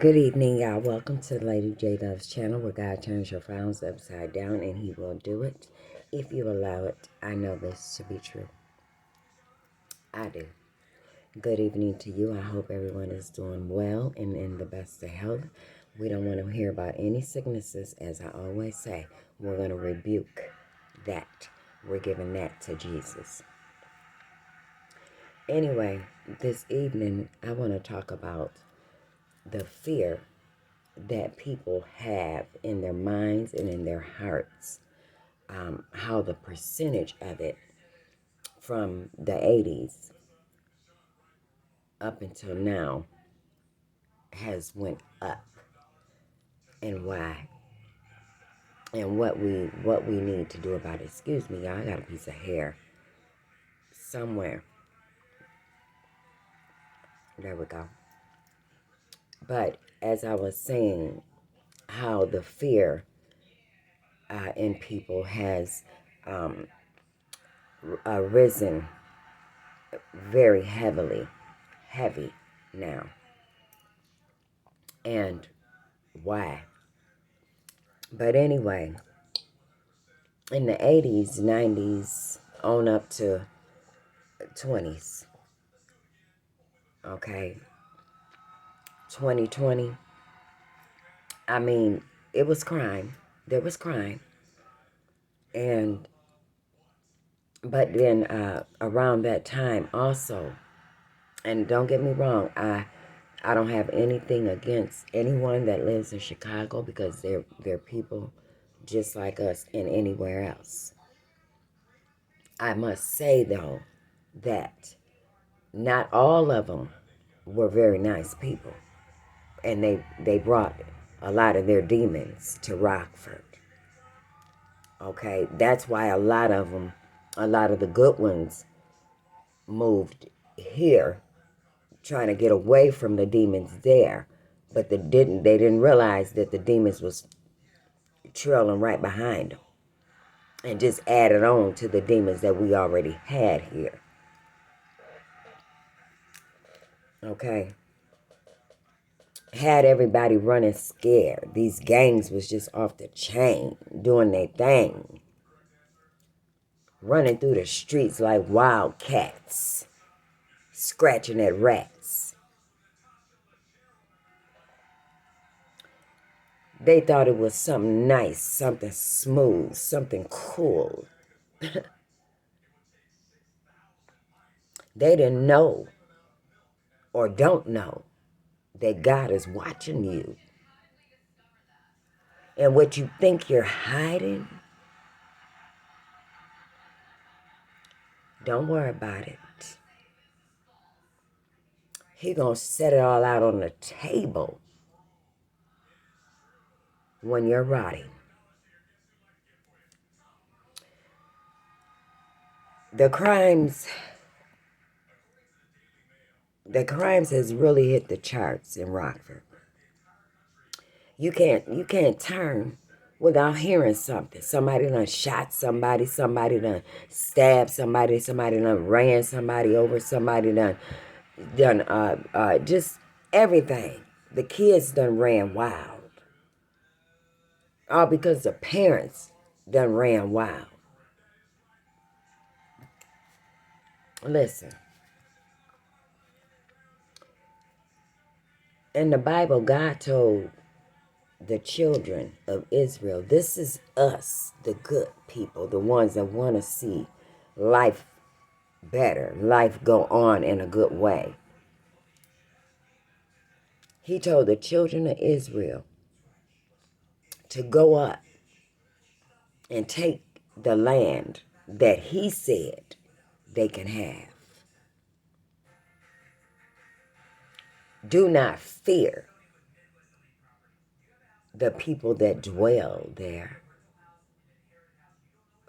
Good evening, y'all. Welcome to Lady J Love's channel where God turns your frowns upside down and He will do it if you allow it. I know this to be true. I do. Good evening to you. I hope everyone is doing well and in the best of health. We don't want to hear about any sicknesses. As I always say, we're going to rebuke that. We're giving that to Jesus. Anyway, this evening, I want to talk about the fear that people have in their minds and in their hearts, how the percentage of it from the 80s up until now has went up, and why, and what we need to do about it. Excuse me, y'all, I got a piece of hair somewhere. There we go. But as I was saying, how the fear in people has risen very heavy now. And why? But anyway, in the 80s, 90s, on up to 20s, okay, 2020, I mean, it was crime. There was crime. And, but then around that time also, and don't get me wrong, I don't have anything against anyone that lives in Chicago because they're people just like us and anywhere else. I must say, though, that not all of them were very nice people. And they brought a lot of their demons to Rockford. Okay? That's why a lot of the good ones moved here, trying to get away from the demons there. But they didn't realize that the demons was trailing right behind them. And just added on to the demons that we already had here. Okay? Had everybody running scared. These gangs was just off the chain, doing their thing. Running through the streets like wild cats, scratching at rats. They thought it was something nice, something smooth, something cool. They didn't know or don't know that God is watching you. And what you think you're hiding, don't worry about it. He gonna set it all out on the table when you're rotting. The crimes has really hit the charts in Rockford. You can't turn without hearing something. Somebody done shot somebody done stabbed somebody done ran somebody over, somebody done just everything. The kids done ran wild. All because the parents done ran wild. Listen. In the Bible, God told the children of Israel, this is us, the good people, the ones that want to see life better, life go on in a good way. He told the children of Israel to go up and take the land that he said they can have. Do not fear the people that dwell there,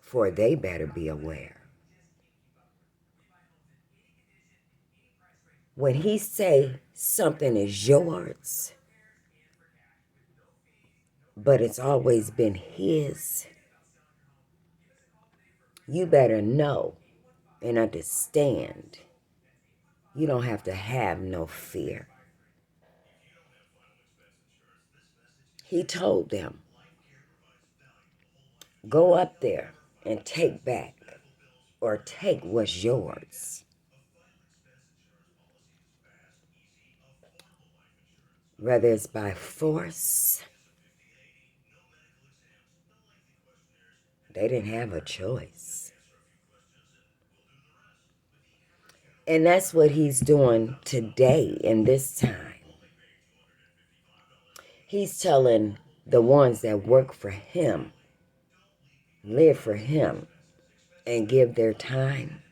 for they better be aware. When he say something is yours, but it's always been his, you better know and understand. You don't have to have no fear. He told them, go up there and take back or take what's yours. Whether it's by force, they didn't have a choice. And that's what he's doing today in this time. He's telling the ones that work for him, live for him, and give their time,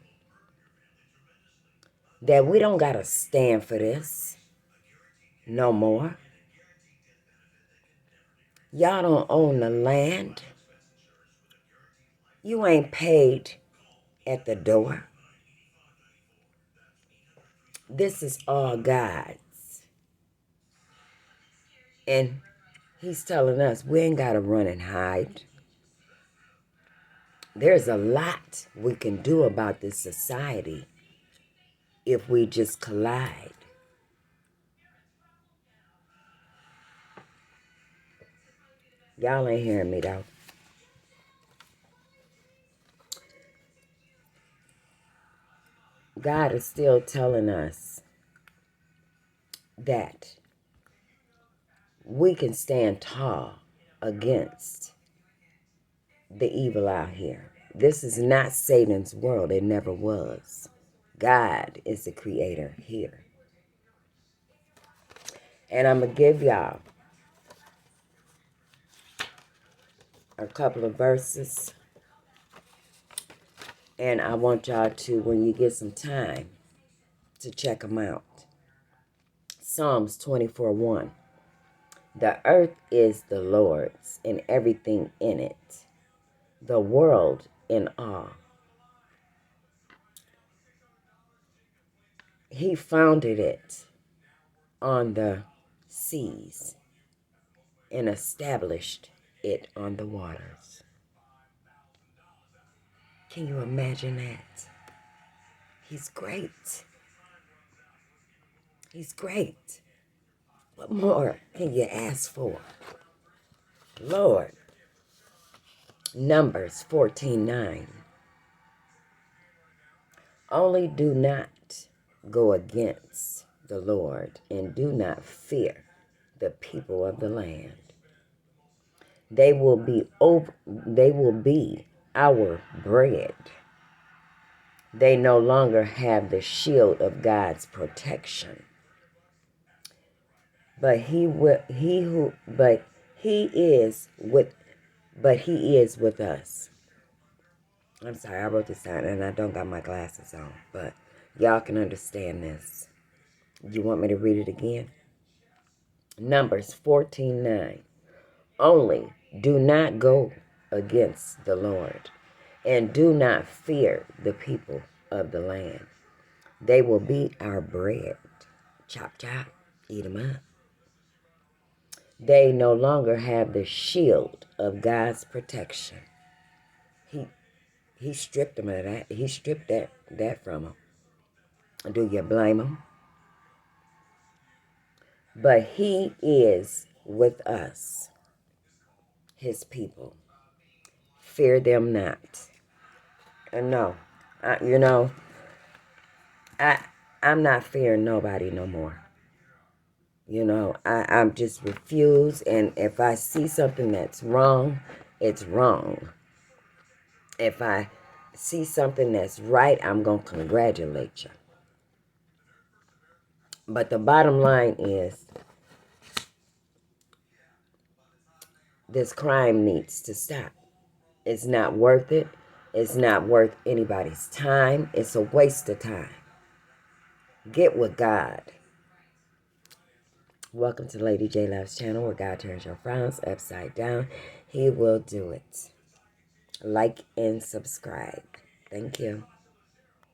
that we don't got to stand for this no more. Y'all don't own the land. You ain't paid at the door. This is all God's. And he's telling us we ain't got to run and hide. There's a lot we can do about this society if we just collide. Y'all ain't hearing me though. God is still telling us that we can stand tall against the evil out here. This is not Satan's world. It never was. God is the creator here. And I'm going to give y'all a couple of verses. And I want y'all to, when you get some time, to check them out. Psalms 24:1. The earth is the Lord's and everything in it, the world in awe. He founded it on the seas and established it on the waters. Can you imagine that? He's great. He's great. What more can you ask for? Lord. Numbers 14:9. Only do not go against the Lord and do not fear the people of the land. They will be our bread. They no longer have the shield of God's protection. But he is with us. I'm sorry, I wrote this down and I don't got my glasses on, but y'all can understand this. You want me to read it again? Numbers 14:9. Only do not go against the Lord, and do not fear the people of the land. They will be our bread. Chop, chop, eat them up. They no longer have the shield of God's protection. He stripped them of that. He stripped that from them. Do you blame him? But he is with us, his people. Fear them not. And no, I'm not fearing nobody no more. I'm just refused. And if I see something that's wrong, it's wrong. If I see something that's right, I'm going to congratulate you. But the bottom line is, this crime needs to stop. It's not worth it. It's not worth anybody's time. It's a waste of time. Get with God. Welcome to Lady J Love's channel, where God turns your frowns upside down. He will do it. Like and subscribe. Thank you.